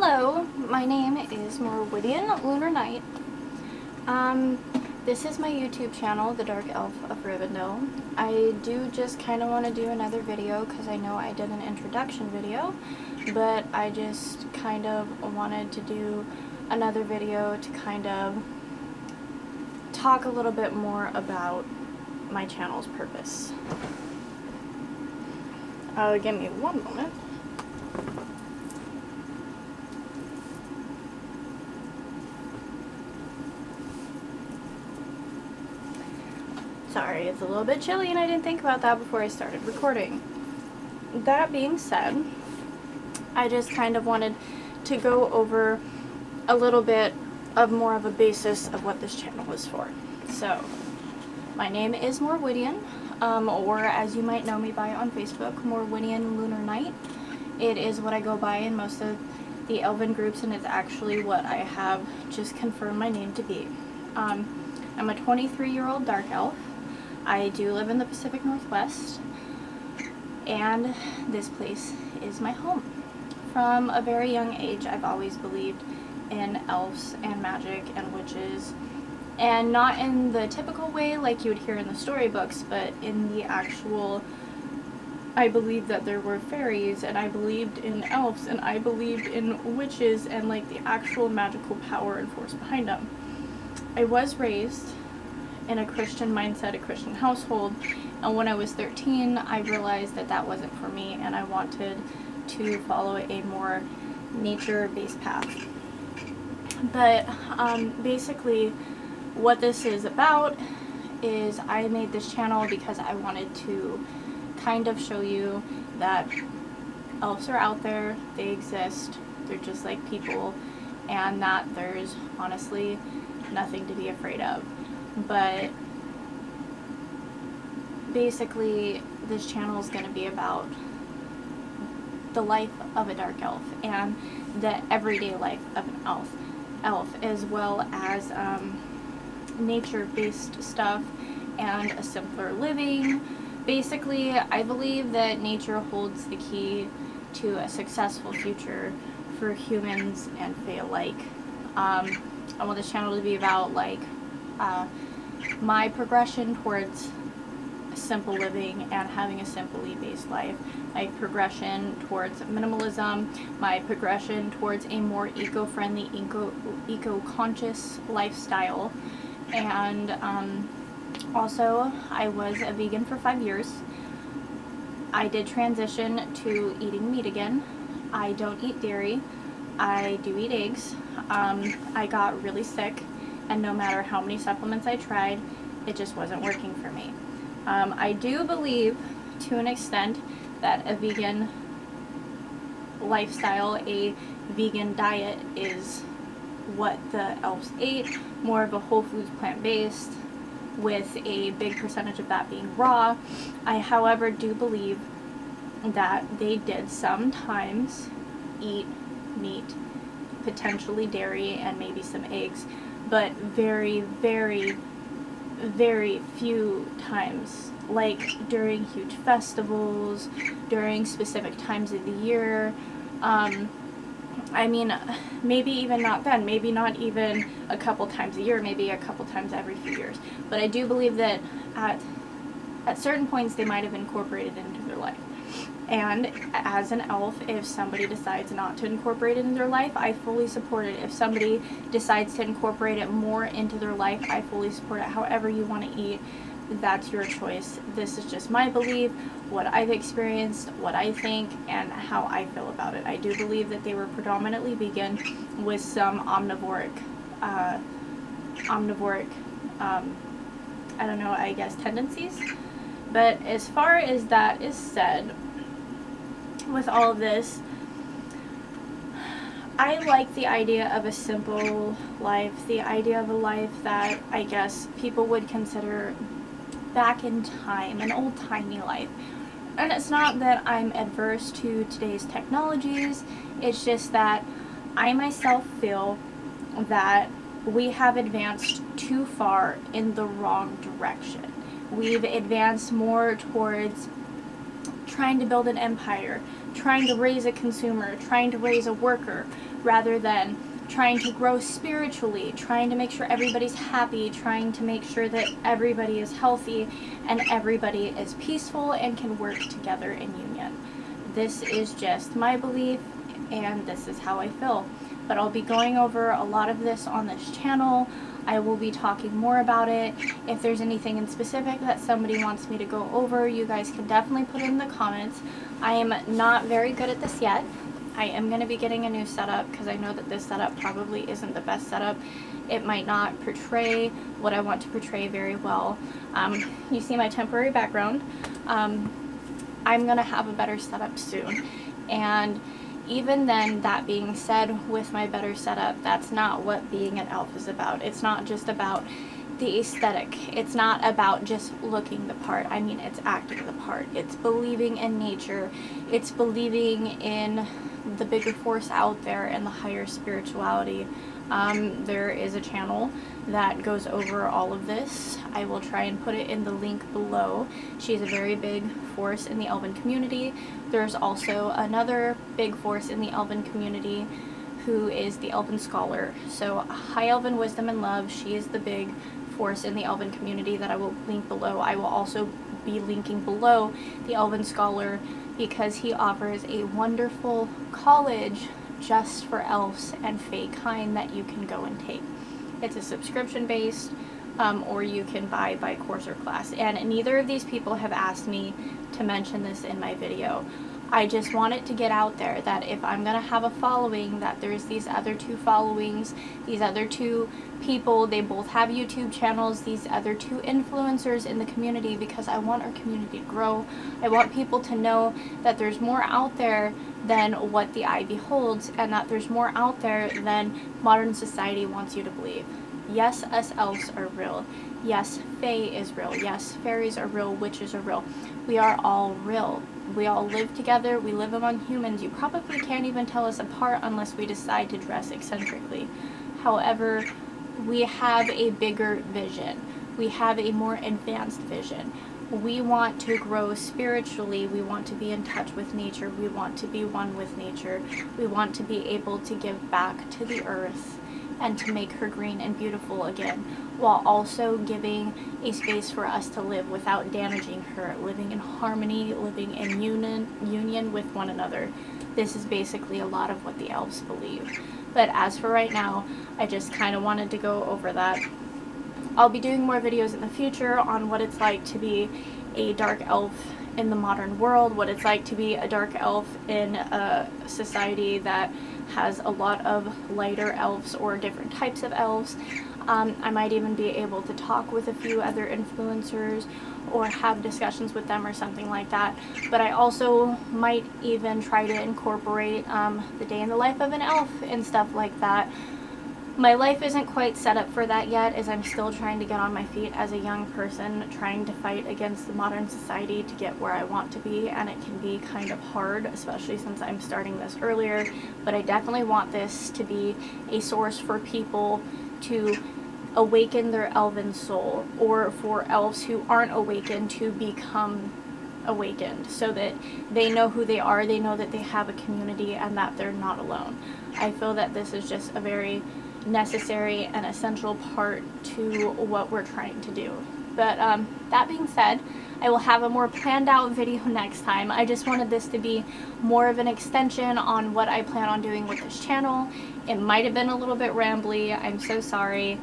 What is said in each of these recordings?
Hello, my name is Meridian Lunar Night. This is my YouTube channel, The Dark Elf of Rivendell. I do just kind of want to do another video because I know I did an introduction video, but I just kind of wanted to do another video to kind of talk a little bit more about my channel's purpose. Give me one moment. Sorry, it's a little bit chilly and I didn't think about that before I started recording. That being said, I just kind of wanted to go over a little bit of more of a basis of what this channel is for. So, my name is Morwidian, or as you might know me by on Facebook, Morwidian Lunar Night. It is what I go by in most of the Elven groups, and it's actually what I have just confirmed my name to be. I'm a 23-year-old dark elf. I do live in the Pacific Northwest, and this place is my home. From a very young age, I've always believed in elves and magic and witches, and not in the typical way like you would hear in the storybooks, but in the actual, I believed that there were fairies, and I believed in elves, and I believed in witches, and like the actual magical power and force behind them. I was raised in a Christian mindset, a Christian household, and when I was 13, I realized that that wasn't for me, and I wanted to follow a more nature-based path. But basically, what this is about is I made this channel because I wanted to kind of show you that elves are out there, they exist, they're just like people, and that there's honestly nothing to be afraid of. But basically, this channel is going to be about the life of a dark elf and the everyday life of an elf, as well as nature-based stuff and a simpler living. Basically, I believe that nature holds the key to a successful future for humans and fae alike. I want this channel to be about like my progression towards simple living and having a simply based life, my progression towards minimalism, my progression towards a more eco-friendly, eco-conscious lifestyle, and also I was a vegan for 5 years. I did transition to eating meat again. I don't eat dairy. I do eat eggs. I got really sick, and no matter how many supplements I tried, it just wasn't working for me. I do believe, to an extent, that a vegan lifestyle, a vegan diet, is what the elves ate, more of a whole foods plant-based, with a big percentage of that being raw. I, however, do believe that they did sometimes eat meat, potentially dairy, and maybe some eggs, but very, very, very few times, like during huge festivals, during specific times of the year. I mean, maybe even not then, maybe not even a couple times a year, maybe a couple times every few years. But I do believe that at certain points they might have incorporated it into their life. And as an elf, if somebody decides not to incorporate it in their life, I fully support it. If somebody decides to incorporate it more into their life, I fully support it. However you want to eat, that's your choice. This is just my belief, what I've experienced, what I think, and how I feel about it. I do believe that they were predominantly vegan with some omnivoric, I don't know, I guess tendencies. But as far as that is said, with all of this, I like the idea of a simple life, the idea of a life that I guess people would consider back in time, an old-timey life. And it's not that I'm adverse to today's technologies, it's just that I myself feel that we have advanced too far in the wrong direction. We've advanced more towards trying to build an empire, trying to raise a consumer, trying to raise a worker, rather than trying to grow spiritually, trying to make sure everybody's happy, trying to make sure that everybody is healthy and everybody is peaceful and can work together in union. This is just my belief, and this is how I feel. But I'll be going over a lot of this on this channel. I will be talking more about it. If there's anything in specific that somebody wants me to go over, you guys can definitely put it in the comments. I am not very good at this yet. I am going to be getting a new setup because I know that this setup probably isn't the best setup. It might not portray what I want to portray very well. You see my temporary background. I'm going to have a better setup soon. And even then, that being said, with my better setup, that's not what being an elf is about. It's not just about the aesthetic. It's not about just looking the part. I mean, it's acting the part. It's believing in nature. It's believing in the bigger force out there and the higher spirituality. There is a channel that goes over all of this. I will try and put it in the link below. She's a very big force in the Elven community. There's also another big force in the Elven community who is the Elven Scholar. So High Elven Wisdom and Love, she is the big force in the Elven community that I will link below. I will also be linking below the Elven Scholar because he offers a wonderful college just for elves and fae kind that you can go and take. It's a subscription based, or you can buy by course or class. And neither of these people have asked me to mention this in my video. I just want it to get out there that if I'm going to have a following, that there's these other two followings, these other two people, they both have YouTube channels, these other two influencers in the community, because I want our community to grow. I want people to know that there's more out there than what the eye beholds, and that there's more out there than modern society wants you to believe. Yes, us elves are real. Yes, fae is real. Yes, fairies are real. Witches are real. We are all real. We all live together. We live among humans. You probably can't even tell us apart unless we decide to dress eccentrically. However, we have a bigger vision. We have a more advanced vision. We want to grow spiritually. We want to be in touch with nature. We want to be one with nature. We want to be able to give back to the earth and to make her green and beautiful again, while also giving a space for us to live without damaging her, living in harmony, living in union with one another. This is basically a lot of what the elves believe. But as for right now, I just kind of wanted to go over that. I'll be doing more videos in the future on what it's like to be a dark elf in the modern world, what it's like to be a dark elf in a society that has a lot of lighter elves or different types of elves. I might even be able to talk with a few other influencers or have discussions with them or something like that. But I also might even try to incorporate the day in the life of an elf and stuff like that. My life isn't quite set up for that yet, as I'm still trying to get on my feet as a young person, trying to fight against the modern society to get where I want to be, and it can be kind of hard, especially since I'm starting this earlier. But I definitely want this to be a source for people to awaken their elven soul, or for elves who aren't awakened to become awakened, so that they know who they are, they know that they have a community, and that they're not alone. I feel that this is just a very necessary and essential part to what we're trying to do. But that being said, I will have a more planned out video next time. I just wanted this to be more of an extension on what I plan on doing with this channel. It might have been a little bit rambly. I'm so sorry.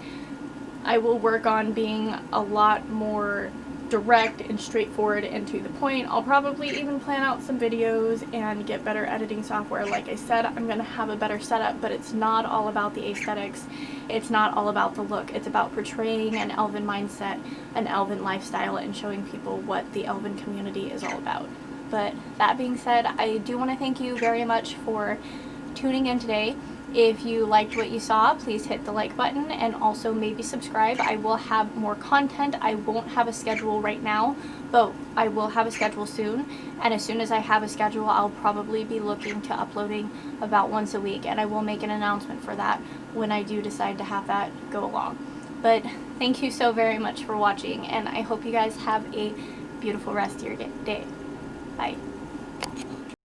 I will work on being a lot more direct and straightforward and to the point. I'll probably even plan out some videos and get better editing software. Like I said, I'm going to have a better setup, but it's not all about the aesthetics. It's not all about the look. It's about portraying an elven mindset, an elven lifestyle, and showing people what the elven community is all about. But that being said, I do want to thank you very much for tuning in today. If you liked what you saw, please hit the like button and also maybe subscribe. I will have more content. I won't have a schedule right now, but I will have a schedule soon. And as soon as I have a schedule, I'll probably be looking to uploading about once a week. And I will make an announcement for that when I do decide to have that go along. But thank you so very much for watching, and I hope you guys have a beautiful rest of your day. Bye.